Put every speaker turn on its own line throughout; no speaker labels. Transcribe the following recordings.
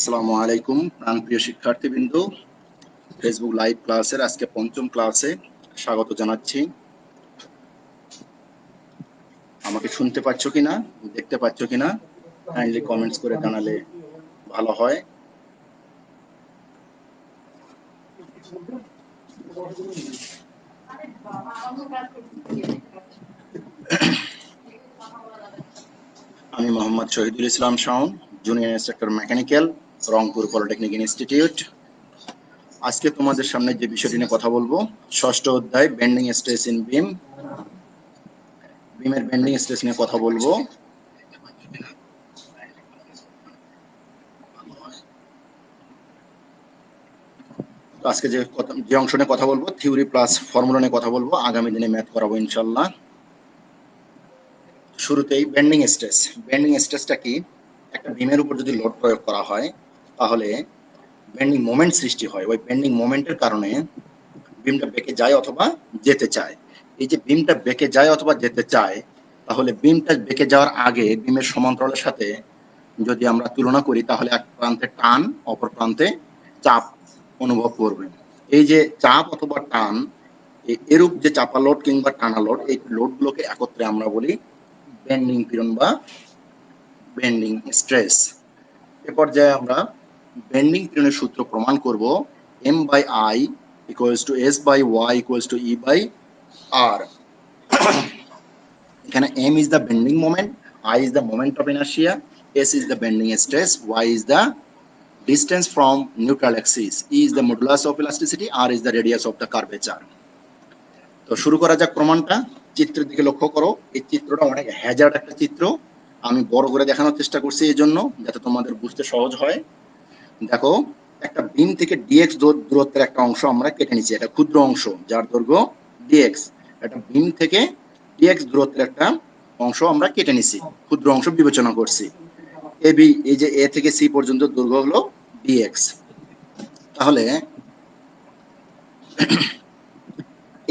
আসসালামু আলাইকুম প্রাণপ্রিয় শিক্ষার্থীবৃন্দ, ফেসবুক লাইভ ক্লাসের আজকে পঞ্চম ক্লাসে স্বাগত জানাচ্ছি। আমাকে শুনতে পাচ্ছ কিনা, দেখতে পাচ্ছ কিনা কাইন্ডলি কমেন্টস করে জানালে ভালো হয়। আমি Mohammad Shahidul Islam Shaon, junior instructor mechanical, Rangpur polytechnic institute. আজকে তোমাদের সামনে যে বিষয়টি নিয়ে কথা বলবো, ষষ্ঠ অধ্যায় বেন্ডিং স্ট্রেস ইন বিম, বিমের বেন্ডিং স্ট্রেস নিয়ে কথা বলবো। আজকে যে অংশ নিয়ে কথা বলবো, থিওরি প্লাস ফর্মুলা নিয়ে কথা বলবো। আগামী দিনে ম্যাথ করাবো ইনশাল্লাহ। শুরুতেই বেন্ডিং স্ট্রেস। বেন্ডিং স্ট্রেসটা কি? একটা বিমের উপর যদি লোড প্রয়োগ করা হয় তাহলে বেন্ডিং মোমেন্ট সৃষ্টি হয়। ওই বেন্ডিং মোমেন্টের কারণে বিমটা বেঁকে যায় অথবা যেতে চায়। এই যে বিমটা বেঁকে যায় অথবা যেতে চায়, তাহলে বিমটা বেঁকে যাওয়ার আগে বিমের সমান্তরালের সাথে যদি আমরা তুলনা করি তাহলে এক প্রান্তে টান, অপর প্রান্তে চাপ অনুভব করবে। এই যে চাপ অথবা টান, এরূপ যে চাপা লোড কিংবা টানা লোড, এই লোডগুলোকে একত্রে আমরা বলি বেন্ডিং পীড়ন বা বেন্ডিং স্ট্রেস। এ পর্যায়ে আমরা বেন্ডিং পীড়নের সূত্র প্রমাণ করব। M by I equals to S by Y equals to E by R. এখানে M is the bending moment, I is the moment of inertia, S is the bending stress, Y is the distance from neutral axis, E is the modulus of elasticity, R is the radius of the curvature. তো শুরু করা যাক প্রমাণটা। চিত্রের দিকে লক্ষ্য করো। এই চিত্রটা অনেক হ্যাজার্ড একটা চিত্র, আমি বড় করে দেখানোর চেষ্টা করছি এই জন্য যাতে তোমাদের বুঝতে সহজ হয়। দেখো, একটা বিম থেকে ডিএক্স দূরত্বের একটা অংশ আমরা কেটে নিচ্ছি, এটা ক্ষুদ্র অংশ যার দৈর্ঘ্য ডিএক্স। একটা বিম থেকে ডিএক্স দূরত্বের একটা অংশ আমরা কেটে নিচ্ছি, ক্ষুদ্র অংশ বিবেচনা করছি। এবি, এই যে এ থেকে সি পর্যন্ত দৈর্ঘ্য হলো ডিএক্স। তাহলে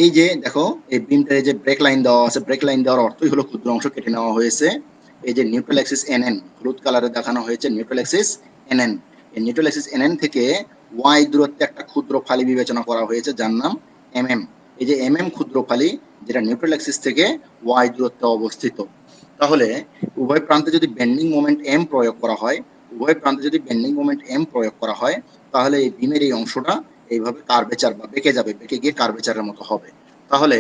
এই যে দেখো, এই বিমটার যে ব্রেক লাইন দেওয়া আছে, ব্রেক লাইন দেওয়ার অর্থই হলো ক্ষুদ্র অংশ কেটে নেওয়া হয়েছে। এই যে নিউট্রাল অ্যাক্সিস এনএন হলুদ কালারে দেখানো হয়েছে, নিউট্রাল অ্যাক্সিস এনএন। এই নিউট্রাল অ্যাক্সিস এনএন থেকে ওয়াই দূরত্বে একটা ক্ষুদ্র ফালি বিবেচনা করা হয়েছে যার নাম এমএম। এই যে এমএম ক্ষুদ্র ফালি, যেটা নিউট্রাল অ্যাক্সিস থেকে ওয়াই দূরত্বে অবস্থিত। তাহলে উভয় প্রান্তে যদি বেন্ডিং মোমেন্ট এম প্রয়োগ করা হয়, উভয় প্রান্তে যদি বেন্ডিং মোমেন্ট এম প্রয়োগ করা হয়, তাহলে এই বিমের এই অংশটা এইভাবে কার্ভেচার বা বেঁকে যাবে, বেঁকে গিয়ে কার্ভেচারের মতো হবে। তাহলে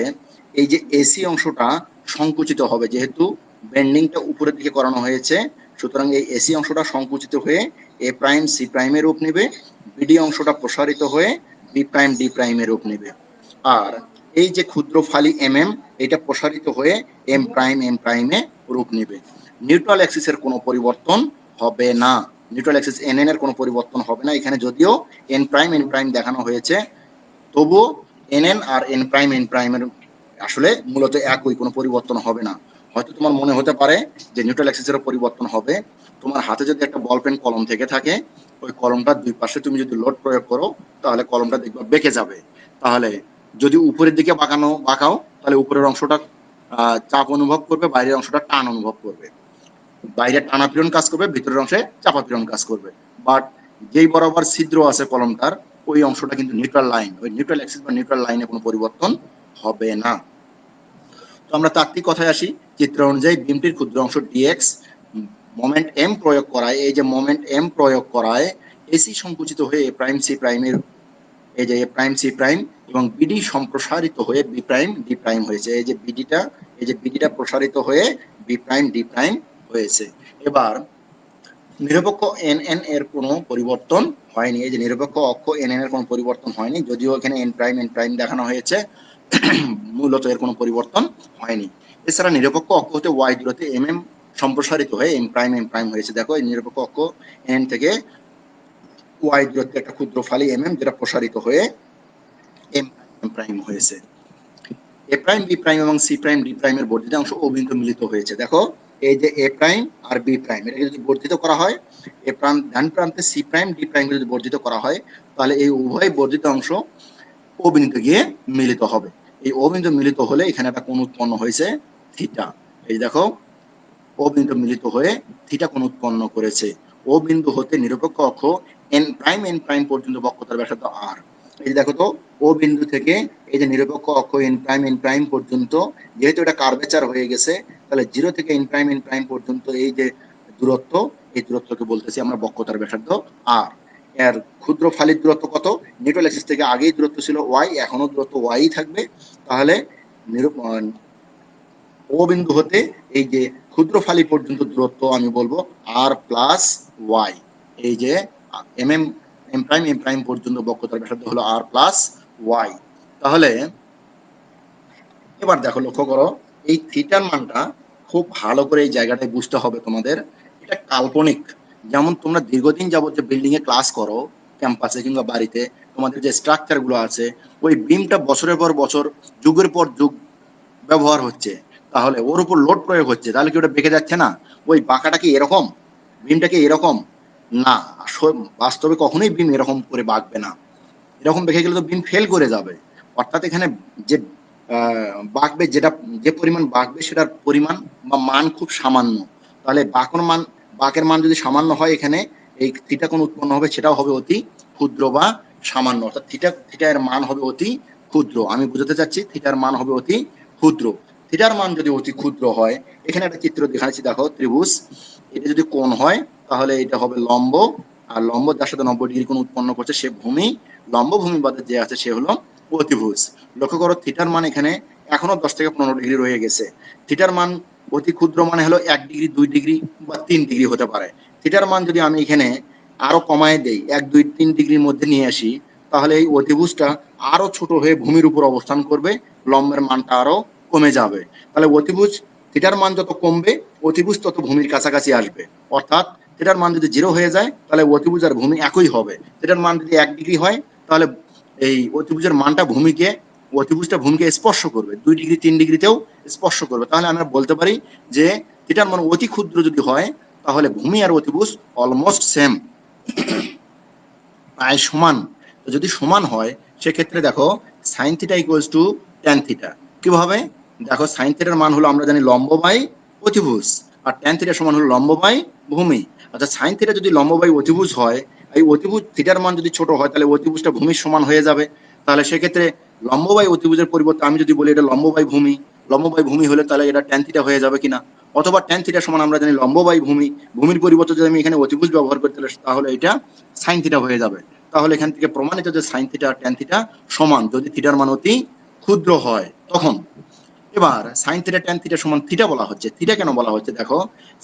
এই যে এসি অংশটা সংকুচিত হবে, যেহেতু বেন্ডিংটা উপরের দিকে করানো হয়েছে, সুতরাং এই এসি অংশটা সংকুচিত হয়ে এ প্রাইম সি প্রাইমের রূপ নেবে, বিডি অংশটা প্রসারিত হয়ে বি প্রাইম ডি প্রাইমের রূপ নেবে। আর এই যে ক্ষুদ্র ফালি এমএম, এটা প্রসারিত হয়ে এম প্রাইমে রূপ নেবে। নিউট্রাল অ্যাক্সিসের কোনো পরিবর্তন হবে না, নিউট্রাল অ্যাক্সিস এনএন এর কোনো পরিবর্তন হবে না। এখানে যদিও এন প্রাইম দেখানো হয়েছে, তবুও এনএন আর এন প্রাইমের আসলে মূলত একই, কোনো পরিবর্তন হবে না। হয়তো তোমার মনে হতে পারে যে নিউট্রাল অ্যাক্সিসেরও পরিবর্তন হবে। তোমার হাতে যদি একটা বল পেন কলম থেকে থাকে, ওই কলমটার দুই পাশে তুমি যদি লোড প্রয়োগ করো তাহলে কলমটা দেখবে বেঁকে যাবে। তাহলে যদি উপরের দিকে বাঁকাও তাহলে উপরের অংশটা চাপ অনুভব করবে, বাইরের অংশটা টান অনুভব করবে। বাইরে টানা পীড়ন কাজ করবে, ভিতরের অংশে চাপা পীড়ন কাজ করবে। বাট যেই বরাবর ছিদ্র আছে কলমটার, ওই অংশটা কিন্তু নিউট্রাল লাইন, ওই নিউট্রাল অ্যাক্সিস বা নিউট্রাল লাইনে কোনো পরিবর্তন হবে না। তো আমরা তাত্ত্বিক কথায় আসি। চিত্র অনুযায়ী বিমটির ক্ষুদ্র অংশ ডিএক্স, মোমেন্ট এম প্রয়োগ করায়, এই যে মোমেন্ট এম প্রয়োগ করায় এসি সংকুচিত হয়ে এ প্রাইম সি প্রাইমের, এই যে এ প্রাইম সি প্রাইম এবং বিডি সম্প্রসারিত হয়ে বি প্রাইম ডি প্রাইম হয়েছে। এই যে বিডিটা প্রসারিত হয়ে বি প্রাইম ডি প্রাইম হয়েছে। এবার নিরপেক্ষ এন এন এর কোনো পরিবর্তন হয়নি, এই যে নিরপেক্ষ অক্ষ এন এন এর কোনো পরিবর্তন হয়নি, যদিও এখানে এন প্রাইম দেখানো হয়েছে, মূলত এর কোনো পরিবর্তন হয়নি। এছাড়া নিরপেক্ষ অক্ষ হতে ওয়াই দূরত্বে এম এম সম্প্রসারিত হয়ে এম প্রাইম হয়েছে। দেখো, এই নিরপেক্ষ অক্ষ এন থেকে ওয়াই দূরত্বে একটা ক্ষুদ্র ফালি যেটা প্রসারিত হয়ে এম প্রাইম হয়েছে। এ প্রাইম বি প্রাইম এবং সি প্রাইম ডি প্রাইমের বর্ধিত অংশ ও বিন্দু মিলিত হয়েছে। দেখো এই যে এ প্রাইম আর বি প্রাইম এটাকে যদি বর্ধিত করা হয়, এ ডান প্রান্তে সি প্রাইম ডি প্রাইম যদি বর্ধিত করা হয়, তাহলে এই উভয় বর্ধিত অংশ ও বিন্দুতে গিয়ে মিলিত হবে। এই ও বিন্দু মিলিত হলে এখানে একটা কোণ উৎপন্ন হয়েছে থিটা। এই দেখো ও বিন্দু মিলিত হয়ে থিটা কোণ উৎপন্ন করেছে। ও বিন্দু হতে নিরপেক্ষ অক্ষ এন প্রাইম পর্যন্ত বক্রতার ব্যাসার্ধ আর। এই যে দেখো তো ও বিন্দু থেকে এই যে নিরপেক্ষ অক্ষ এন প্রাইম পর্যন্ত, যেহেতু এটা কার্ভেচার হয়ে গেছে, তাহলে 0 থেকে এন প্রাইম পর্যন্ত এই যে দূরত্ব, এই দূরত্বকে বলতেছি আমরা বক্রতার ব্যাসার্ধ আর। এর ক্ষুদ্র ফালির দূরত্ব কত? নিউট্রাল অ্যাক্সিস থেকে আগেই দূরত্ব ছিল ওয়াই, এখনো দূরত্ব ওয়াই থাকবে। তাহলে ও বিন্দু হতে এই যে ক্ষুদ্র ফালি পর্যন্ত দূরত্ব আমি বলবো আর প্লাস ওয়াই। এই যে এম প্রাইম পর্যন্ত বক্রতার ব্যাসার্ধ হলো আর প্লাস ওয়াই। তাহলে এবার দেখো, লক্ষ্য করো, এই থিটার মানটা খুব ভালো করে এই জায়গাটায় বুঝতে হবে তোমাদের। এটা কাল্পনিক। যেমন তোমরা দীর্ঘদিন যাবত যে বিল্ডিং এ ক্লাস করো, ক্যাম্পাসে কিংবা বাড়িতে, তোমাদের যে স্ট্রাকচার গুলো আছে, ওই বিমটা বছরের পর বছর, যুগের পর যুগ ব্যবহার হচ্ছে, তাহলে ওর উপর লোড প্রয়োগ হচ্ছে, তাহলে কি ওটা বেঁকে যাচ্ছে না? ওই বাঁকাটা কি এরকম? বিমটা কি এরকম? না, বাস্তবে কখনোই বিম এরকম করে বাঁকবে না। এরকম বেঁকে গেলে তো বিম ফেল করে যাবে। অর্থাৎ এখানে যে বাঁকবে, যে পরিমাণ বাঁকবে সেটার পরিমাণ বা মান খুব সামান্য। তাহলে বাঁকের মান যদি সামান্য হয়, এখানে এই থিটা কোণ উৎপন্ন হবে, সেটাও হবে অতি ক্ষুদ্র বা সামান্য। অর্থাৎ থিটা এর মান হবে অতি ক্ষুদ্র। আমি বুঝাতে চাচ্ছি থিটার মান হবে অতি ক্ষুদ্র। থিটার মান যদি অতি ক্ষুদ্র হয়, এখানে একটা চিত্র দেখাচ্ছি, দেখো ত্রিভুজ। এটা যদি কোণ হয়, তাহলে এটা হবে লম্ব, আর লম্ব যার সাথে 90 ডিগ্রি কোণ উৎপন্ন করছে সে ভূমি, লম্ব ভূমি বাদে যে আছে সে হলো অতিভুজ। লক্ষ্য করো, থিটার মান এখানে এখনো 10 থেকে 15 ডিগ্রি রয়ে গেছে। থিটার মান অতি ক্ষুদ্র মানে হলো 1 ডিগ্রি, 2 ডিগ্রি বা 3 ডিগ্রি হতে পারে। থিটার মান যদি আমি এখানে আরো কমায় দেই, 1, 2, 3 ডিগ্রির মধ্যে নিয়ে আসি, তাহলে এই অতিভুজটা আরো ছোট হয়ে ভূমির উপর অবস্থান করবে, লম্বের মানটা আরো কমে যাবে। তাহলে অতিভুজ থিটার মান যত কমবে, অতিভুজ তত ভূমির কাছাকাছি আসবে। অর্থাৎ থিটার মান যদি 0 হয়ে যায়, তাহলে অতিভুজ আর ভূমি একই হবে। থিটার মান যদি 1 ডিগ্রি হয়, তাহলে এই অতিভুজটা ভূমিকে স্পর্শ করবে, 2 ডিগ্রি 3 ডিগ্রিতেও স্পর্শ করবে। তাহলে আমরা বলতে পারি যে থিটার মান অতি ক্ষুদ্র যদি হয়, তাহলে ভূমি আর অতিভুজ অলমোস্ট সেম, প্রায় সমান। তো যদি সমান হয়, সেক্ষেত্রে দেখো sine theta equals two tan theta. কিভাবে? দেখো, সাইন থিটার মান হলো আমরা জানি লম্ব বাই অতিভুজ, আর ট্যান থিটার সমান হলো লম্ব বাই ভূমি। আচ্ছা, সাইন থিটা যদি লম্ব বাই অতিভুজ হয়, এই অতিভুজ থিটার মান যদি ছোট হয়, তাহলে অতিভুজটা ভূমির সমান হয়ে যাবে। তাহলে সেক্ষেত্রে লম্ব বাই অতিভুজের পরিবর্তে আমি যদি বলি এটা লম্ব বাই ভূমি হলে তাহলে এটা ট্যান থিটা হয়ে যাবে কিনা? অথবা ট্যান থিটা সমান আমরা জানি লম্ব বাই ভূমি, ভূমির পরিবর্তে যদি আমি এখানে অতিভুজ ব্যবহার করি, তাহলে এটা সাইন থিটা হয়ে যাবে। তাহলে এখান থেকে প্রমাণিত যে সাইন থিটা আর ট্যান থিটা সমান যদি থিটার মান অতি ক্ষুদ্র হয় তখন। এবার সাইন থিটা ট্যান থিটা সমান থিটা বলা হচ্ছে। থিটা কেন বলা হচ্ছে? দেখো,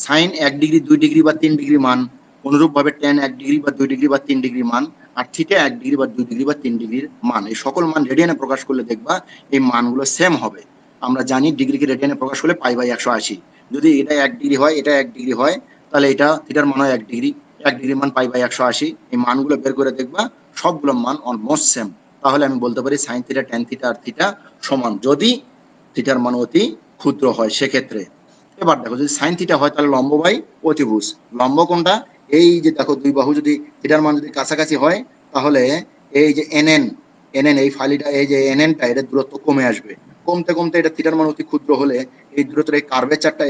সাইন 1 ডিগ্রি, 2 ডিগ্রি বা 3 ডিগ্রি মান, অনুরূপ ভাবে ট্যান 1 ডিগ্রি বা 2 ডিগ্রি বা 3 ডিগ্রি মান, আর থিটা 1 ডিগ্রি বা 2 ডিগ্রি বা 3 ডিগ্রির মান। এই সকল মান রেডিয়ানে প্রকাশ করলে দেখবা এই মানগুলো সেম হবে। আমরা জানি ডিগ্রিকে রেডিয়ানে প্রকাশ করলে π/180। যদি এটা 1 ডিগ্রি হয়, এটা 1 ডিগ্রি হয়, তাহলে এটা থিটার মান হয় 1 ডিগ্রি, 1 ডিগ্রির মান π/180। এই মানগুলো বের করে দেখবা সবগুলো মান অলমোস্ট সেম। তাহলে আমি বলতে পারি সাইন থিটা, ট্যান থিটা আর থিটা সমান, যদি থিটার মান অতি ক্ষুদ্র হয় সেক্ষেত্রে। এবার দেখো, যদি সাইন থিটা হয়, তাহলে লম্ব বাই অতিভুজ। লম্ব কোনটা? এই যে দেখো, দুই বাহু যদি থিটার মান যদি কাছাকাছি হয়, তাহলে এই যে এনএন এই ফালিটা, এই যে এনএনটা, এটা দূরত্ব কমে আসবে। কমতে কমতে এটা থিটার মান অতি ক্ষুদ্র হলে এই দূরত্বের এই কার্ভেচারটা,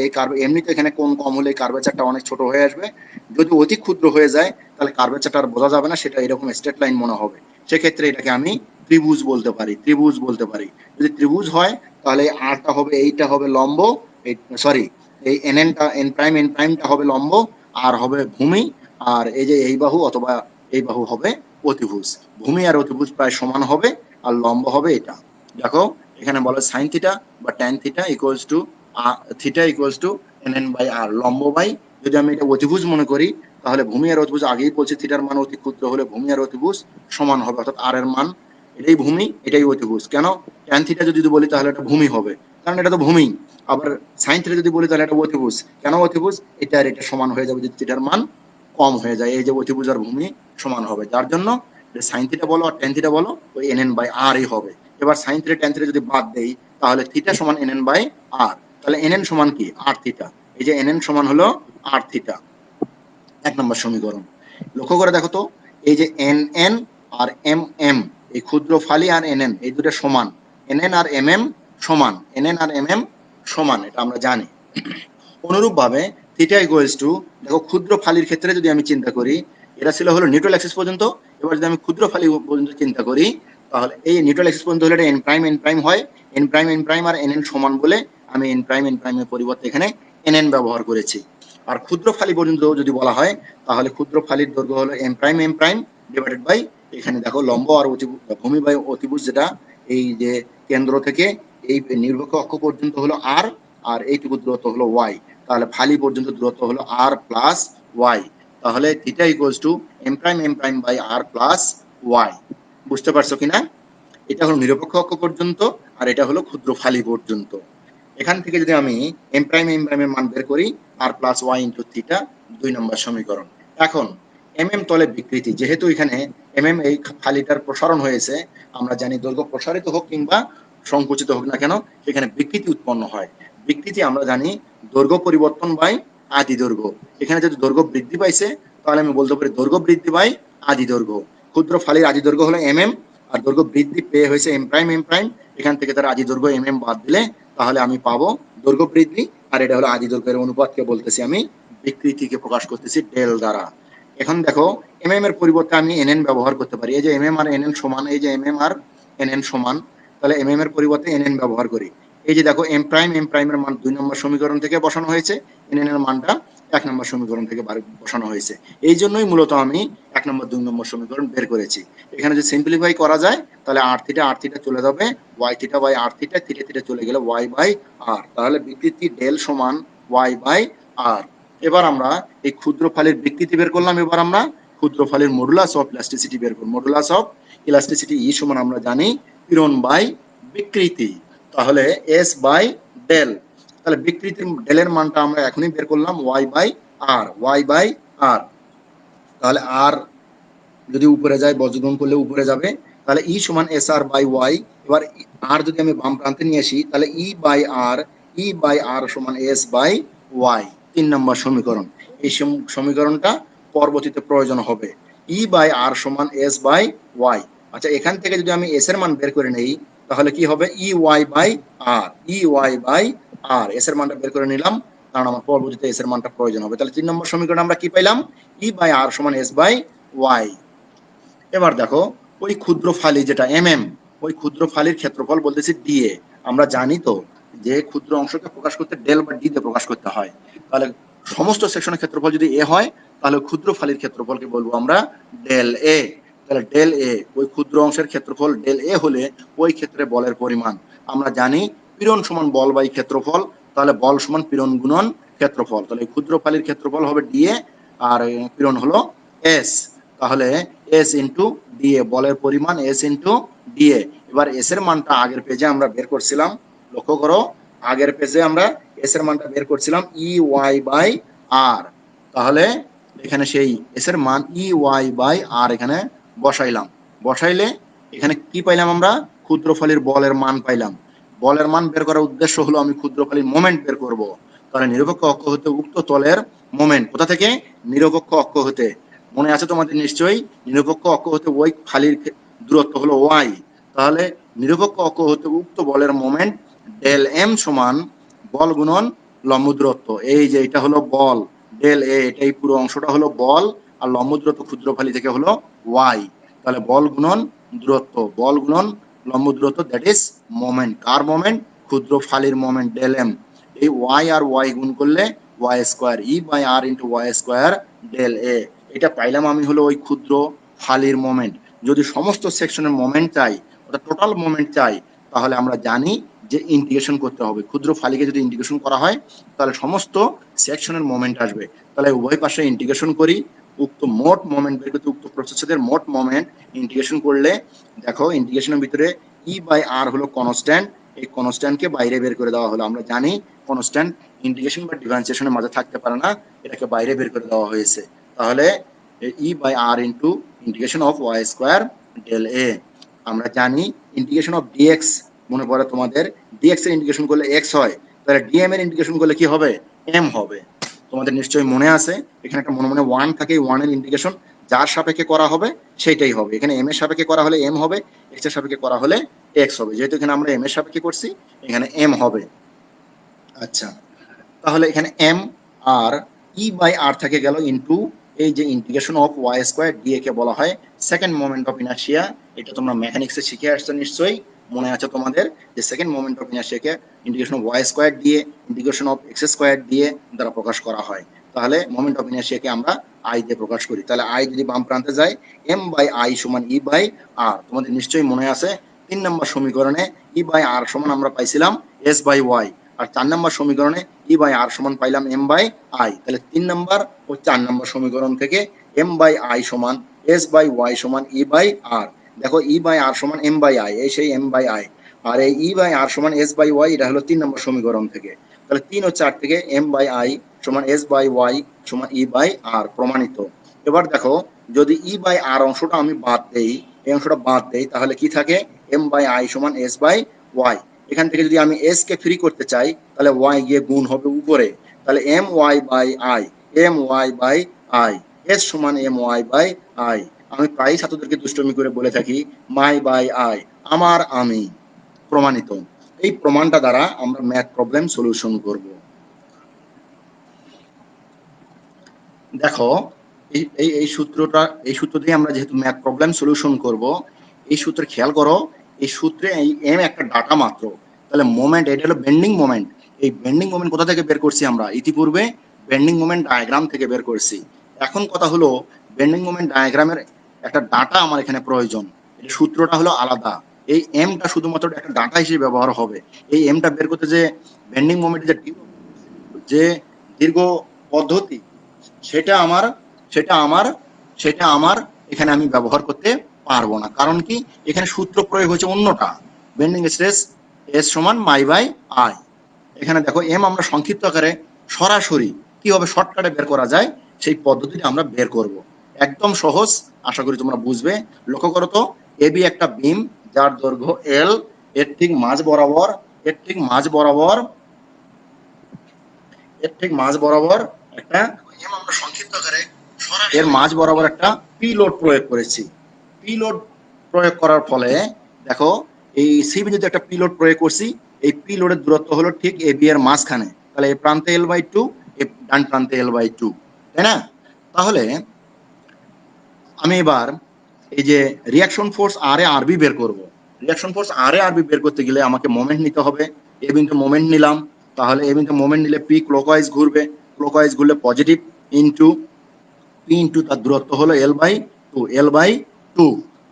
এমনিতে এখানে কোণ কম হলে কার্ভেচারটা অনেক ছোট হয়ে আসবে। যদি অতি ক্ষুদ্র হয়ে যায়, তাহলে কার্ভেচারটা আর বোঝা যাবে না, সেটা এরকম স্ট্রেট লাইন মনে হবে। সেক্ষেত্রে এটাকে আমি ত্রিভুজ বলতে পারি। যদি ত্রিভুজ হয়, তাহলে আরটা হবে, এইটা হবে লম্ব, সরি, এই এন প্রাইমটা হবে লম্ব, আর হবে ভূমি, আর এই যে এই বাহু অথবা এই বাহু হবে অতিভুজ। ভূমি আর অতিভুজ প্রায় সমান হবে, আর লম্ব হবে এটা। দেখো, এখানে বলে সাইন থিটা বা tan theta equals two nn/r, লম্ব বাই, যদি আমি এটা অতিভুজ মনে করি, তাহলে ভূমি আর অতিভুজ, আগেই বলছি থিটার মান অতি ক্ষুদ্র হলে ভূমি আর অতিভুজ সমান হবে। অর্থাৎ আর এর মান, এটাই ভূমি এটাই অতিভুজ। কেন? ট্যান থিটা যদি বলি তাহলে এটা ভূমি হবে, কারণ এটা তো ভূমি। আবার সাইন থিটা যদি বলি তাহলে এটা অতিভুজ। কেন অতিভুজ? এটা আর এটা সমান হয়ে যাবে যদি থিটার মান কম হয়ে যায়, এই যে অতিভুজ আর ভূমি সমান হবে, যার জন্য সাইন থিটা বলো আর টেন থিটা বলো ওই এন বাই আর হবে। এবার সাইন থিটা টেন থিটা যদি বাদ দেই তাহলে থিটা সমান এন বাই আর, তাহলে এন সমান কি আর থিটা, এই যে এন সমান হলো আর থিটা, 1 নম্বর সমীকরণ। লক্ষ্য করে দেখো তো, এই যে এন আর এম, এই ক্ষুদ্র ফালি আর এন এই দুটো সমান, এন আর এম সমান, এন আর এম সমান, এটা আমরা জানি। অনুরূপ ভাবে থিটা ইকুয়ালস টু, দেখো ক্ষুদ্র ফালির ক্ষেত্রে যদি আমি চিন্তা করি, এটা ছিল হলো নিউট্রাল অ্যাক্সিস পর্যন্ত, এবার যদি আমি ক্ষুদ্র ফালি পর্যন্ত চিন্তা করি তাহলে এই নিউট্রাল অ্যাক্সিস পর্যন্ত হলে এটা এন প্রাইম হয়, এন প্রাইম আর এন সমান বলে আমি এন প্রাইমের পরিবর্তে এখানে এন ব্যবহার করেছি। আর ক্ষুদ্র ফালি পর্যন্ত যদি বলা হয় তাহলে ক্ষুদ্র ফালির দৈর্ঘ্য হলো এম প্রাইম ডিভাইডেড বাই, এখানে দেখো লম্ব আর ভূমি বাই অতিভুজ, যেটা এই যে কেন্দ্র থেকে এই নিরপেক্ষ অক্ষ পর্যন্ত হলো আর, আর এইটুকু দূরত্ব হলো ওয়াই, তাহলে ফালি পর্যন্ত দূরত্ব হলো আর প্লাস ওয়াই, তাহলে theta equals to M prime by R plus Y. বুঝতে পারছো কিনা? এটা হলো নিরপেক্ষ অক্ষ পর্যন্ত আর এটা হলো ক্ষুদ্র ফালি পর্যন্ত। এখান থেকে যদি আমি এম প্রাইমের মান বের করি আর প্লাস ওয়াই ইন্টু থিটা, 2 নম্বর সমীকরণ। এখন তলে বিকৃতি, যেহেতু এখানে এই ফালিটার প্রসারণ হয়েছে, আমরা জানি দৈর্ঘ্য প্রসারিত হোক কিংবা সংকুচিত হোক না কেন সেখানে বিকৃতি উৎপন্ন হয়। বিকৃতি আমরা জানি দৈর্ঘ্য পরিবর্তন বাই আদি দৈর্ঘ্য, এখানে যদি দৈর্ঘ্য বৃদ্ধি পাইছে তাহলে আমি বলতে পারি দৈর্ঘ্য বৃদ্ধি বাই আদি দৈর্ঘ্য। ক্ষুদ্র ফালির আদি দৈর্ঘ্য হলো আর দৈর্ঘ্য বৃদ্ধি পেয়ে হয়েছে এম প্রাইম, এখান থেকে তার আদি দৈর্ঘ্য বাদ দিলে তাহলে আমি পাবো দৈর্ঘ্য বৃদ্ধি, আর এটা হলো আদি দৈর্ঘ্যের অনুপাতকে বলতেছি আমি বিকৃতিকে প্রকাশ করতেছি ডেল দ্বারা। এখন দেখো এর পরিবর্তে আমি এন ব্যবহার করতে পারি, এই যে আর এন সমান, এই যে আর এন সমান, তাহলে এর পরিবর্তে এন ব্যবহার করি। এই যে দেখো এম প্রাইমের মান 2 নম্বর সমীকরণ থেকে বসানো হয়েছে, এন এর মানটা 1 নম্বর সমীকরণ থেকে বসানো হয়েছে, এই জন্যই মূলত আমি 1 নম্বর 2 নম্বর সমীকরণ বের করেছি। এখানে যদি সিম্পলিফাই করা যায় তাহলে আর থিটা চলে যাবে Y theta by R theta চলে গেলে ওয়াই বাই আর, তাহলে বিকৃতি ডেল সমান ওয়াই বাই আর। এবার আমরা এই ক্ষুদ্র ফালির বিকৃতি বের করলাম, এবার আমরা ক্ষুদ্র ফালির মডুলাস অফ ইলাস্টিসিটি বের করব। মডুলাস অফ ইলাস্টিসিটি ই সমান আমরা জানি পীড়ন বাই বিকৃতি, তাহলে এস বাই ডেল, তাহলে বিকৃতির ডেলের মানটা আমরা এখনই বের করলাম ওয়াই বাই আর, তাহলে আর যদি উপরে যায় বজ্রগুণ করলে উপরে যাবে, তাহলে ই সমান এস আর বাই ওয়াই। এবার আর যদি আমি বাম প্রান্তে নিয়ে আসি তাহলে ই বাই আর সমান এস বাই ওয়াই, 3 নম্বর সমীকরণ। এই সমীকরণটা পরবর্তীতে প্রয়োজন হবে। ই বাই আর সমান এস বাই ওয়াই। আচ্ছা, এখান থেকে যদি আমি এস এর মান বের করে নেই তাহলে কি হবে E Y by R, S এর মানটা বের করে নিলাম কারণ আমার পরবর্তীতে এস এর মানটা প্রয়োজন হবে। তাহলে 3 নম্বর সমীকরণ আমরা কি পাইলাম, ই বাই আর সমান এস বাই ওয়াই। এবার দেখো ওই ক্ষুদ্র ফালি যেটা ওই ক্ষুদ্র ফালির ক্ষেত্রফল বলতেছি ডিএ। আমরা জানি তো যে ক্ষুদ্র অংশকে প্রকাশ করতে ডেল বা ডি তে প্রকাশ করতে হয়, তাহলে সমস্ত সেকশনের ক্ষেত্রফল যদি এ হয় তাহলে ক্ষুদ্র ফালির ক্ষেত্রফলকে বলবো আমরা ডেল এ। তাহলে ডেল এ, ওই ক্ষুদ্র অংশের ক্ষেত্রফল ডেল এ হলে ওই ক্ষেত্রে বলের পরিমাণ, আমরা জানি পীড়ন সমান বল বাই ক্ষেত্রফল, তাহলে বল সমান পীড়ন গুণন ক্ষেত্রফল, তাহলে ক্ষুদ্র ফালির ক্ষেত্রফল হবে ডিএ আর পীড়ন হলো এস, তাহলে এস ইন্টু ডিএ, বলের পরিমাণ এস ইন্টু ডিএ। এবার এস এর মানটা আগের পেজে আমরা বের করছিলাম, লক্ষ্য করো আগের পেজে আমরা এস এর মানটা বের করছিলাম ই ওয়াই বাই আর, তাহলে এখানে সেই এস এর মান ই ওয়াই বাই আর এখানে বসাইলে এখানে কি পাইলাম আমরা ক্ষুদ্র ফালির বলের মান পাইলাম। বলের মান বের করার উদ্দেশ্য হলো আমি ক্ষুদ্র ফালির মোমেন্ট বের করব, তাহলে নিরপেক্ষ অক্ষ হতে উক্ত তলের মোমেন্ট, কোথা থেকে নিরপেক্ষ অক্ষ হতে, মনে আছে তোমাদের নিশ্চয়ই নিরপেক্ষ অক্ষ হতে ওই ফালির দূরত্ব হলো ওয়াই, তাহলে নিরপেক্ষ অক্ষ হতে উক্ত বলের মোমেন্ট ডেল এম সমান বল গুণন লম্ব দূরত্ব, এই যে এটা হলো বল ডেল এ, এটাই পুরো অংশটা হলো বল আর লম্ব দূরত্ব ক্ষুদ্র ফালি থেকে হলো ওয়াই, তাহলে বল গুণন লম্ব দূরত্ব দ্যাট ইজ মোমেন্ট, কার মোমেন্ট ক্ষুদ্র ফালির মোমেন্ট ডেল এম, এই ওয়াই আর ওয়াই গুণ করলে Y square E by R into Y square del A, এটা পাইলাম আমি হলো ওই ক্ষুদ্র ফালির মোমেন্ট। যদি সমস্ত সেকশনের মোমেন্ট চাই অর্থাৎ টোটাল মোমেন্ট চাই তাহলে আমরা জানি যে ইন্টিগ্রেশন করতে হবে, ক্ষুদ্র ফালিকে যদি ইন্টিগ্রেশন করা হয় তাহলে সমস্ত সেকশনের মোমেন্ট আসবে, তাহলে উভয় পাশে ইন্টিগ্রেশন করি, উক্ত মোট মোমেন্ট বের করতে উক্ত প্রসেসরের মোট মোমেন্ট ইন্টিগ্রেশন করলে দেখো ইন্টিগ্রেশনের ভিতরে ই বাই আর হলো কনস্ট্যান্ট, এই কনস্ট্যান্টকে বাইরে বের করে দেওয়া হলো, আমরা জানি কনস্ট্যান্ট ইন্টিগ্রেশন বা ডিফারেন্সিয়েশনের মাঝে থাকতে পারে না, এটাকে বাইরে বের করে দেওয়া হয়েছে, তাহলে E by R into integration of Y square del A. আমরা জানি ইন্টিগ্রেশন অফ ডিএক্স, মনে পড়ে তোমাদের, ডিএক্স এর ইন্টিগ্রেশন করলে এক্স হয়, তাহলে ডিএম এর ইন্টিগ্রেশন করলে কি হবে, এম হবে। তোমাদের নিশ্চয়ই মনে আছে, এখানে একটা মনে মনে ওয়ান থাকে, ওয়ানের ইন্টিগ্রেশন যার সাপেক্ষে করা হবে সেইটাই হবে। এখানে এম এর সাপেক্ষে করা হলে এম হবে, এক্স এর সাপেক্ষে করা হলে এক্স হবে। যেহেতু এখানে আমরা এম এর সাপেক্ষে করছি, এখানে এম হবে। আচ্ছা, তাহলে এখানে এম আর ই বাই আর থেকে গেল ইনটু এই যে integration of Y square dA কে বলা হয় সেকেন্ড মোমেন্ট অফ ইনার্শিয়া। এটা তোমরা মেকানিক্সে শিখে আসছো নিশ্চয়ই, মনে আছে তোমাদের, যে সেকেন্ড মোমেন্ট অফ ইনার্শিয়াকে ইন্টিগ্রেশন অফ ওয়াই স্কোয়ার দিয়ে ইন্টিগ্রেশন অফ এক্স স্কোয়ার দিয়ে দ্বারা প্রকাশ করা হয়। তাহলে মোমেন্ট অফ ইনার্শিয়াকে আমরা আই দিয়ে প্রকাশ করি। তাহলে আই যদি বাম প্রান্তে যায়, এম বাই আই সমান ই বাই আর। তোমাদের নিশ্চয়ই মনে আছে 3 নম্বর সমীকরণে ই বাই আর সমান আমরা পাইছিলাম এস বাই ওয়াই, আর 4 নম্বর সমীকরণে ই বাই আর সমান পাইলাম এম বাই আই। তাহলে 3 নম্বর ও 4 নম্বর সমীকরণ থেকে এম বাই আই সমান এস বাই ওয়াই সমান ই বাই আর। দেখো ই বাই আর সমান এম বাই আই, এই সেই এম বাই আই, আর এই ই বাই আর সমান এস বাই ওয়াই, এটা হলো 3 নম্বর সমীকরণ থেকে। তাহলে 3 ও 4 থেকে এম বাই আই সমান এস বাই ওয়াই সমান ই বাই আর প্রমাণিত। এবার দেখো যদি ই বাই আর অংশটা আমি বাদ দেই, এই অংশটা বাদ দেই, তাহলে কি থাকে, এম বাই আই সমান এস বাই ওয়াই। এখান থেকে যদি আমি এস কে ফ্রি করতে চাই, তাহলে ওয়াই গিয়ে গুণ হবে উপরে, তাহলে M Y by I, M Y by I, S সমান এম ওয়াই বাই আই। আমি প্রায় ছাত্রদেরকে দুষ্টমি করে বলে থাকি মাই বাই আই, আমার আমি, প্রমাণিত। এই প্রমাণটা দ্বারা আমরা ম্যাথ প্রবলেম সলিউশন করব। দেখো এই সূত্রটা, এই সূত্র দিয়ে আমরা যেহেতু ম্যাথ প্রবলেম সলিউশন করব, এই সূত্রে খেয়াল করো, এই সূত্রে এই এম একটা ডাটা মাত্র। তাহলে মোমেন্ট, এটা হলো বেন্ডিং মোমেন্ট। এই বেন্ডিং মোমেন্ট কোথা থেকে বের করছি আমরা, ইতিপূর্বে বেন্ডিং মোমেন্ট ডায়াগ্রাম থেকে বের করছি। এখন কথা হলো বেন্ডিং মোমেন্ট ডায়াগ্রামের একটা ডাটা আমার এখানে প্রয়োজন, এই সূত্রটা হলো আলাদা। এই এমটা শুধুমাত্র একটা ডাটা হিসেবে ব্যবহার হবে। এই এমটা বের করতে যে বেন্ডিং মোমেন্টের যে দীর্ঘ পদ্ধতি, সেটা আমার সেটা আমার সেটা আমার এখানে আমি ব্যবহার করতে পারবো না। কারণ কি, এখানে সূত্র প্রয়োগ হয়েছে অন্যটা, বেন্ডিং স্ট্রেস এস সমান মাই বাই আই। এখানে দেখো এম আমরা সংক্ষিপ্ত আকারে সরাসরি কিভাবে শর্টকাটে বের করা যায় সেই পদ্ধতিটা আমরা বের করব। একদম সহজ, আশা করি তোমরা বুঝবে। লক্ষ্য করো তো, এবি একটা বিম যার দৈর্ঘ্য এল, এর ঠিক মাঝ বরাবর এর ঠিক মাঝ বরাবর এর ঠিক মাঝ বরাবর একটা, এম আমরা সংক্ষিপ্ত আকারে এর মাঝ বরাবর একটা পি লোড প্রয়োগ করেছি। পি লোড প্রয়োগ করার ফলে দেখো এই সি বিন্দুতে একটা পি লোড প্রয়োগ করছি, এই পি লোডের দূরত্ব হলো ঠিক এ বি এর মাঝখানে, তাহলে এই প্রান্তে এল বাই টু, এই ডান প্রান্তে এল বাই টু, তাই না? তাহলে আমি এবার এই যে রিয়াকশন ফোর্স আর এ আরবি বের করব। রিয়াকশন ফোর্স আর এ আরবি বের করতে গেলে আমাকে মোমেন্ট নিতে হবে। এ বিন্দু মোমেন্ট নিলাম, তাহলে এ বিন্দু মোমেন্ট নিলে পি ক্লকওয়াইজ ঘুরবে, ক্লকওয়াইজ ঘুরলে পজিটিভ, ইনটু পি ইনটু তার দূরত্ব হলো L by two, L by two.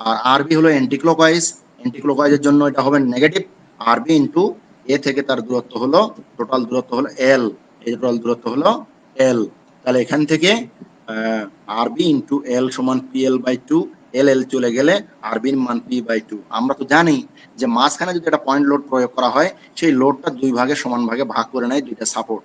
আর আরবি হলো অ্যান্টি ক্লকওয়াইজ, অ্যান্টি ক্লকওয়াইজের জন্য এটা হবে নেগেটিভ, আরবি ইনটু এ থেকে তার দূরত্ব হলো, টোটাল দূরত্ব হলো এল, এই টোটাল দূরত্ব হলো এল। তাহলে এখান থেকে আরবি ইনটু এল সমান P L by two, L এল চলে গেলে আরবির মান পি বাই টু। আমরা তো জানি যে মাঝখানে যদি একটা পয়েন্ট লোড প্রয়োগ করা হয়, সেই লোডটা দুই ভাগে সমান ভাগে ভাগ করে নেয় দুইটা সাপোর্ট।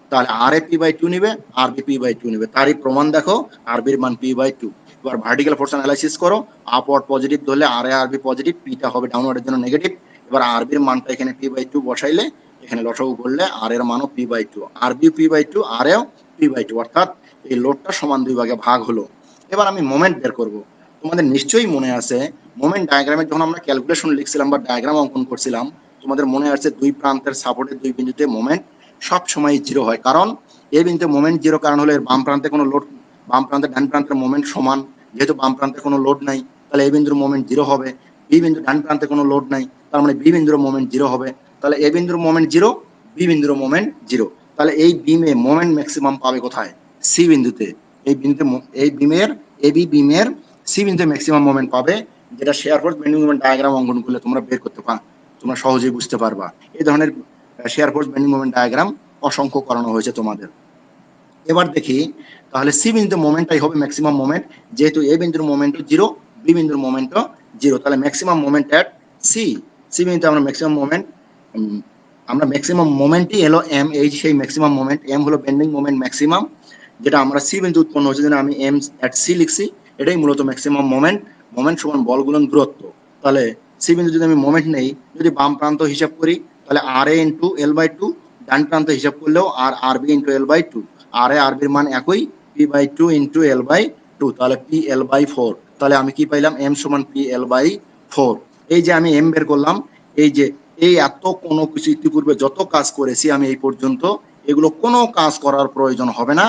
তাহলে R A P by two নিবে, আর বি পি বাই টু নিবে, তারই প্রমাণ দেখো, আরবির মান পি বাই টু। এবার ভার্টিক্যাল ফোর্স অ্যানালাইসিস করো, আপওয়ার্ড পজিটিভ ধরলে আর এ আরবি পজিটিভ, পিটা হবে ডাউনওয়ার্ডের জন্য নেগেটিভ। এবার আরবির মানটা এখানে পি বাই টু বসাইলে, এখানে লসাগু করলে আর এর মানও পি বাই টু, আরবি পি বাই টু, আর এও পি বাই টু, অর্থাৎ এই লোডটা সমান দুই ভাগে ভাগ হলো। এবার আমি মোমেন্ট বের করব। তোমাদের নিশ্চয়ই মনে আছে মোমেন্ট ডায়াগ্রামে যখন আমরা ক্যালকুলেশন লিখছিলাম বা ডায়াগ্রাম অঙ্কন করছিলাম, তোমাদের মনে আছে দুই প্রান্তের সাপোর্টের দুই বিন্দুতে মোমেন্ট সব সময় জিরো হয়। কারণ এই বিন্দুতে মোমেন্ট জিরো, কারণ হলো এর বাম প্রান্তে কোনো লোড, বাম প্রান্তে ডান প্রান্তের মোমেন্ট সমান, যেহেতু বাম প্রান্তে কোনো লোড নাই, তাহলে এই বিন্দুর মোমেন্ট জিরো হবে। বি বিন্দু ডান প্রান্তে কোনো লোড নাই, তার মানে বি বিন্দুর মোমেন্ট জিরো হবে। তাহলে এ বিন্দুর মোমেন্ট জিরো, বি বিন্দুর মোমেন্ট জিরো। তাহলে এই বিমে মোমেন্ট ম্যাক্সিমাম পাবে কোথায়, সি বিন্দুতে। এই বিন্দুতে এই বিমের, এ বি বিমের সি বিন্দুতে ম্যাক্সিমাম মোমেন্ট পাবে, যেটা share force bending moment diagram অঙ্কন করলে তোমরা বের করতে পারো, তোমরা সহজেই বুঝতে পারবা। এই ধরনের share force bending moment diagram অসংখ্য করানো হয়েছে তোমাদের। এবার দেখি তাহলে সি বিন্দুতে মোমেন্টটাই হবে ম্যাক্সিমাম মোমেন্ট, যেহেতু এ বিন্দুর মোমেন্টও জিরো, বি বিন্দুর মোমেন্টও জিরো, তাহলে maximum moment at C. C বিন্দুতে আমরা ম্যাক্সিমাম মোমেন্ট, আমরা ম্যাক্সিমাম মোমেন্টই এলো এম, এই সেই ম্যাক্সিমাম মোমেন্ট, এম হলো বেন্ডিং মোমেন্ট ম্যাক্সিমাম, যেটা আমরা সি বিন্দু উৎপন্ন হচ্ছে, যেন আমি এম এট সি লিখছি, এটাই মূলত ম্যাক্সিমাম মোমেন্ট। মোমেন্ট সমান বল গুণন দূরত্ব। তাহলে সি বিন্দু যদি আমি মোমেন্ট নেই, যদি বাম প্রান্ত হিসাব করি, তাহলে R A into L by two, ডান প্রান্ত হিসাব করলেও R B into L by two, R A আর বির মান একই, P by two into L by two, তাহলে পি এল বাই ফোর। তাহলে আমি কি পাইলাম? এম সমান পি এল বাই ফোর। এই যে আমি এম বের করলাম, এই যে এই এত কোনো কিছু ইতিপূর্বে যত কাজ করেছি আমি এই পর্যন্ত, এগুলো কোনো কাজ করার প্রয়োজন হবে না,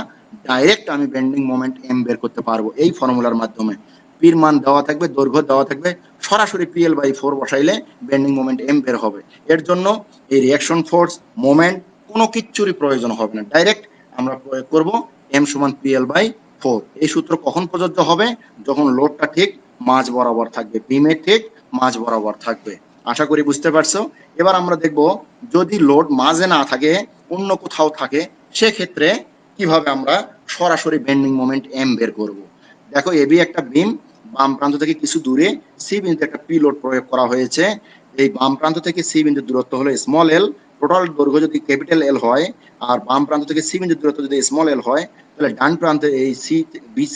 ডাইরেক্ট আমি বেন্ডিং মোমেন্ট এম বের করতে পারবো এই ফর্মুলার মাধ্যমে। পির মান দেওয়া থাকবে, দৈর্ঘ্য দেওয়া থাকবে, সরাসরি পিএল বাই ফোর বসাইলে বেন্ডিং মোমেন্ট এম বের হবে। এর জন্য এই রিয়াকশন ফোর্স, মোমেন্ট কোনো কিচ্ছুরই প্রয়োজন হবে না, ডাইরেক্ট আমরা প্রয়োগ করব এম সমান পিএল বাই ফোর। এই সূত্র কখন প্রযোজ্য হবে? যখন লোডটা ঠিক মাঝ বরাবর থাকবে, বিমের ঠিক মাঝ বরাবর থাকবে। আশা করি বুঝতে পারছো। এবার আমরা দেখব যদি লোড মাঝে না থাকে, অন্য কোথাও থাকে, সেক্ষেত্রে কিভাবে আমরা সরাসরি বেন্ডিং মোমেন্ট এম বের করব। দেখো এবি একটা বিম, বাম প্রান্ত থেকে কিছু দূরে সি বিন্দুতে একটা পি লোড প্রয়োগ করা হয়েছে। এই বাম প্রান্ত থেকে সি বিন্দুর দূরত্ব হলো স্মল এল, টোটাল দৈর্ঘ্য যদি ক্যাপিটাল এল হয়, আর বাম প্রান্ত থেকে সি বিন্দুর দূরত্ব যদি স্মল এল হয়, তাহলে ডান প্রান্তে এই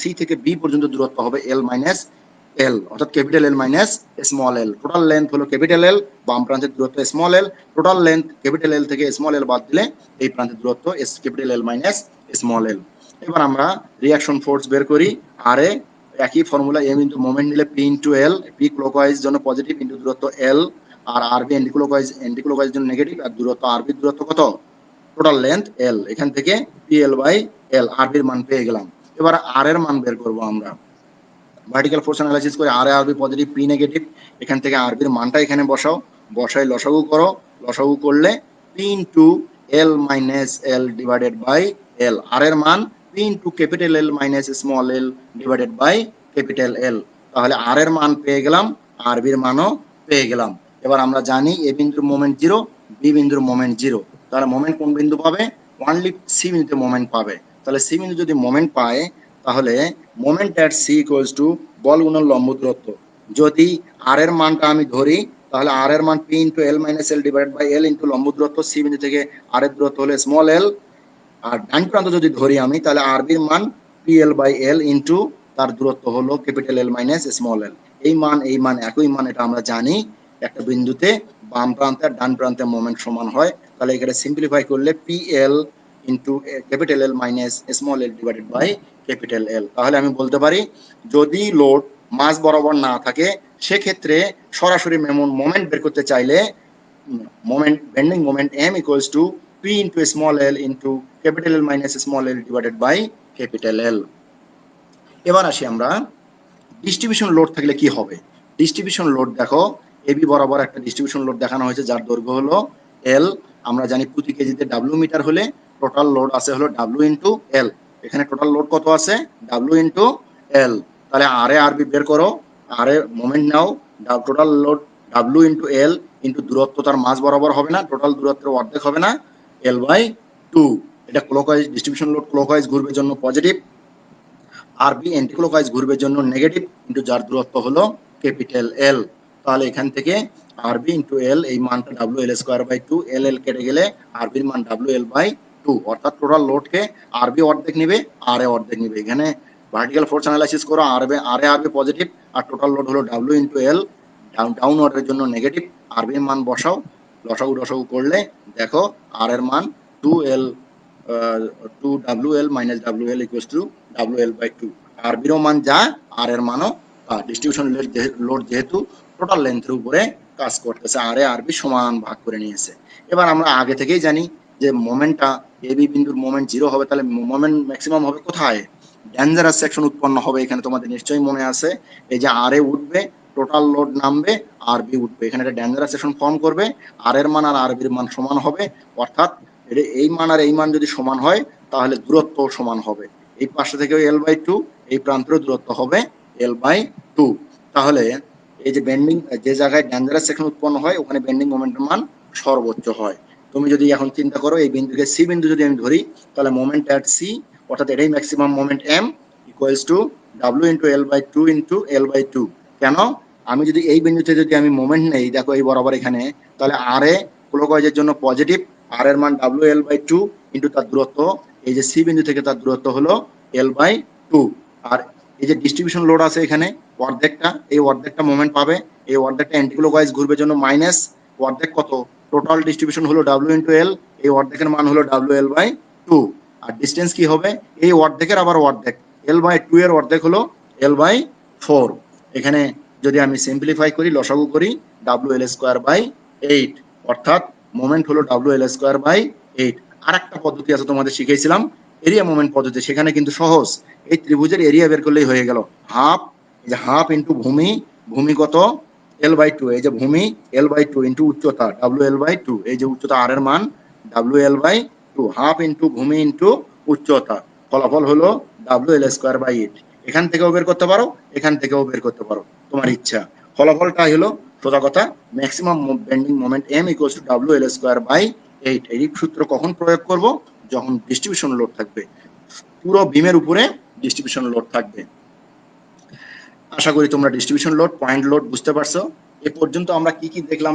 সি থেকে বি পর্যন্ত দূরত্ব হবে এল মাইনাস এল, অর্থাৎ ক্যাপিটাল এল মাইনাস স্মল এল। টোটাল লেন্থ হলো ক্যাপিটাল এল, বাম প্রান্তের দূরত্ব স্মল এল, টোটাল লেন্থ ক্যাপিটাল এল থেকে স্মল এল বাদ দিলে এই প্রান্তের দূরত্ব ক্যাপিটাল এল মাইনাস স্মল এল। এবার আমরা রিয়াকশন ফোর্স বের করি। আর এ একই ফর্মুলা, এম ইন্টু মোমেন্ট নিলে পি ইন্টু এল, পি ক্লকওয়াইজ জন্য পজিটিভ ইন্টু দূরত্ব এল, আর বি অ্যান্টি ক্লকওয়াইজ জন্য নেগেটিভ, আর দূরত্ব বি দূরত্ব কত? টোটাল লেন্থ এল। এখান থেকে পি এল বাই এল, বির মান পেয়ে গেলাম। এবার আর এর মান বের করবো আমরা। ভার্টিক্যাল ফোর্স অ্যানালাইসিস করে বি পজিটিভ, পি নেগেটিভ, এখান থেকে বির মানটা এখানে বসাও, বসাই লসাগু করো, লসাগু করলে P into L minus L divided by L, এর মান P into capital L minus small L divided by capital L. তাহলে এর মান পেয়ে গেলাম, বির মানও পেয়ে গেলাম। এবার আমরা জানি এ বিন্দুর মোমেন্ট জিরো, বি বিন্দুর মোমেন্ট জিরো, তাহলে মোমেন্ট কোন বিন্দু পাবে? অনলি সি বিন্দুতে মোমেন্ট পাবে। তাহলে সি বিন্দু যদি মোমেন্ট পায়, তাহলে moment at C equals to বল গুণন লম্ব দূরত্ব। যদি আর এর মানটা আমি ধরি, তাহলে আর এর মান P into L minus L divide by L into লম্ব দূরত্ব, সি বিন্দু থেকে আর এর দূরত্ব হলো স্মল এল। আর ডান প্রান্ত যদি ধরি আমি, তাহলে আর বির মান P L by L into তার দূরত্ব হলো capital L minus small L. এই মান একই মান, এটা আমরা জানি। একটা বিন্দুতে বাম প্রান্তে আর ডান প্রান্তে মোমেন্ট সমান হয়, তাহলে এখানে সিম্পলিফাই করলে P L into capital L minus small L divided by capital L. তাহলে আমি বলতে পারি যদি লোড মাঝ বরাবর না থাকে, সেক্ষেত্রে সরাসরি মোমেন্ট বের করতে চাইলে moment bending moment M equals to P into small L into capital L minus small L divided by capital L. এবার আসি আমরা ডিস্ট্রিবিউশন লোড থাকলে কি হবে। ডিস্ট্রিবিউশন লোড দেখো, এবি বরাবর একটা ডিস্ট্রিবিউশন লোড দেখানো হয়েছে, যার দৈর্ঘ্য হলো এল। আমরা জানি প্রতি কেজিতে ডাব্লিউ মিটার হলে টোটাল লোড আছে হলো ডাব্লিউ ইন্টু এল। এখানে টোটাল লোড কত আছে? W into L. তাহলে আর বি বের করো, মোমেন্ট নাও, total load W into L into দূরত্ব তার মাঝ বরাবর হবে না, টোটাল দূরত্বের অর্ধেক হবে না, এল বাই টু। এটা ক্লকওয়াইজ ডিস্ট্রিবিউশন লোড, ক্লকওয়াইজ ঘুরবে জন্য পজিটিভ, বি অ্যান্টিক্লকওয়াইজ ঘুরবে জন্য নেগেটিভ, কিন্তু যার দূরত্ব হলো ক্যাপিটাল এল। তাহলে এখান থেকে বি ইন্টু এল, এই মানটা W L square by two, L L কেটে গেলে বির মান ডাব্লিউ এল বাই টু, অর্থাৎ টোটাল লোডকে বি অর্ধেক নিবে, এ অর্ধেক নিবে। এখানে ভার্টিক্যাল ফোর্স অ্যানালাইসিস করো, আর বি পজিটিভ, আর টোটাল লোড হলো ডাব্লিউ ইন্টু এল, ডাউন ওয়ার্ডের জন্য নেগেটিভ, বির মান বসাও, লসাগু করলে দেখো এর মান two L, two W L minus W L equals to W L by two. বিরও মান যা, এর মানও ডিস্ট্রিবিউশন লোড যেহেতু টোটাল লেন্থের উপরে কাজ করতেছে, বি সমান ভাগ করে নিয়েছে। এবার আমরা আগে থেকেই জানি যে মোমেন্টটা এবি বিন্দুর মোমেন্ট জিরো হবে, তাহলে মোমেন্ট ম্যাক্সিমাম হবে কোথায়? ডেঞ্জারাস সেকশন উৎপন্ন হবে। এখানে তোমাদের নিশ্চয়ই মনে আছে, এই যে এ উঠবে, টোটাল লোড নামবে, বি উঠবে, এখানে একটা ডেঞ্জারাস সেকশন ফর্ম করবে, এর মান আর বির মান সমান হবে, অর্থাৎ এই মান আর এই মান যদি সমান হয়, তাহলে দূরত্ব সমান হবে। এই পাশে থেকে এল বাই টু, এই প্রান্তের দূরত্ব হবে এল বাই টু। তাহলে এই যে বেন্ডিং, যে জায়গায় ডেঞ্জারাস সেকশন উৎপন্ন হয়, ওখানে বেন্ডিং মোমেন্টের মান সর্বোচ্চ হয়। তুমি যদি এখন চিন্তা করো, এই বিন্দুকে সি বিন্দু যদি আমি ধরি, তাহলে মোমেন্ট এট সি, অর্থাৎ এটাই maximum moment M, equals to W into L by two into L by two. কেন? আমি যদি এই বিন্দুতে যদি আমি মোমেন্ট নেই, দেখো এই বরাবর এখানে, তাহলে এ ক্লকওয়াইজের জন্য পজিটিভ, এর মান W L by two into তার দূরত্ব এই যে সি বিন্দু থেকে তার দূরত্ব হলো L/2। আর এই যে ডিস্ট্রিবিউশন লোড আছে এখানে অর্ধেকটা, এই অর্ধেকটা মোমেন্ট পাবে, এই অর্ধেকটা অ্যান্টিক্লকওয়াইজ ঘুরবে জন্য মাইনাস অর্ধেক কত, টোটাল ডিস্ট্রিবিউশন হলো W/L, এই অর্ধেকের মান হলো WL/2। আর ডিস্টেন্স কি হবে, এই অর্ধেকের আবার অর্ধেক, L/2 এর অর্ধেক হলো L/4। এখানে যদি আমি সিম্পলিফাই করি, লসাগু করি, WL²/8, অর্থাৎ মোমেন্ট হলো WL²/8। আর একটা পদ্ধতি আছে তোমাদের শিখেছিলাম, এরিয়া মোমেন্ট পদ্ধতি, সেখানে কিন্তু সহজ, এই ত্রিভুজের এরিয়া বের করলেই হয়ে গেল হাফ, এই যে হাফ ইন্টু ভূমি, ভূমি কত L/2, এই যে ভূমি L/2 ইন্টু উচ্চতা WL/2, এই যে উচ্চতা আর এর মান WL/2, হাফ ইন্টু ভূমি ইন্টু উচ্চতা, ফলাফল হলো WL²/8। এখান থেকেও বের করতে পারো, এখান থেকেও বের করতে পারো, তোমার ইচ্ছা। ফলাফলটা হলো সোজা কথা, maximum bending moment M = WL²/8। এই সূত্র কখন প্রয়োগ করব, যখন ডিস্ট্রিবিউশন লোড থাকবে, পুরো বিমের উপরে ডিস্ট্রিবিউশন লোড থাকবে। আশা করি তোমরা ডিস্ট্রিবিউশন লোড, পয়েন্ট লোড বুঝতে পারছো। এ পর্যন্ত আমরা কি কি দেখলাম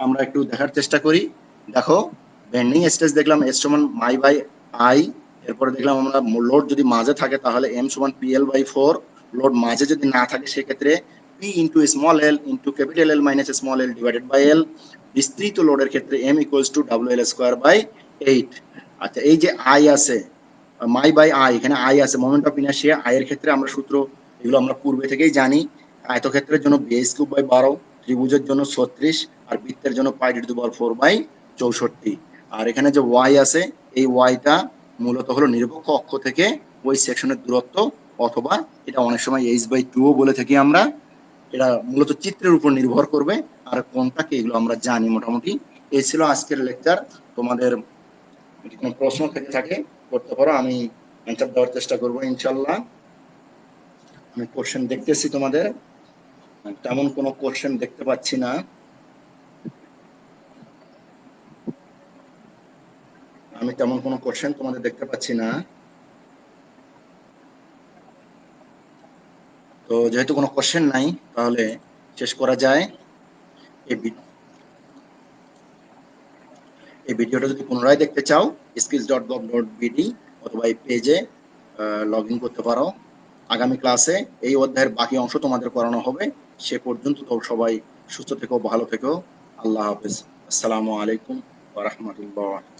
আমরা একটু দেখার চেষ্টা করি। দেখো, বেন্ডিং স্ট্রেস দেখলাম S = m/i, এরপরে দেখলাম আমরা লোড যদি মাঝে থাকে তাহলে M = PL/4, লোড মাঝে যদি না থাকে সেক্ষেত্রে P × l L - l / L। বিস্তৃত লোডের ক্ষেত্রে M = WL²/8। আচ্ছা, এই যে I আছে, m/i, এখানে I আছে, মোমেন্ট অফ ইনার্শিয়া, I এর ক্ষেত্রে আমরা সূত্র এগুলো আমরা পূর্বে থেকেই জানি। আয়তক্ষেত্রের জন্য bh³/12, ত্রিভুজের জন্য 36, আর বৃত্তের জন্য π⁴/64। আর এখানে যে y আছে, এই yটা মূলত হলো নিরপেক্ষ অক্ষ থেকে ওই সেকশনের দূরত্ব, অথবা এটা অনেক সময় h/2 ও বলে থাকি আমরা। এটা মূলত চিত্রের উপর নির্ভর করবে, আর কোনটা কি এগুলো আমরা জানি মোটামুটি। এই ছিল আজকের লেকচার। তোমাদের যদি কোনো প্রশ্ন থেকে থাকে করতে পারো, আমি অ্যান্সার দেওয়ার চেষ্টা করবো ইনশাল্লাহ। আমি কোশ্চেন দেখতেছি, তোমাদের তেমন কোনো কোশ্চেন দেখতে পাচ্ছি না। আমি তেমন কোনো কোশ্চেন তোমাদের দেখতে পাচ্ছি না। তো যেহেতু কোনো কোশ্চেন নাই, তাহলে শেষ করা যায়। এই ভিডিওটা যদি পুনরায় দেখতে চাও, skills.gov.bd অথবা এই পেজে লগ ইন করতে পারো। আগামী ক্লাসে এই অধ্যায়ের বাকি অংশ তোমাদের করানো হবে। সে পর্যন্ত তো সবাই সুস্থ থেকো, ভালো থেকো। আল্লাহ হাফেজ। আসসালামু আলাইকুম ওয়া রাহমাতুল্লাহ।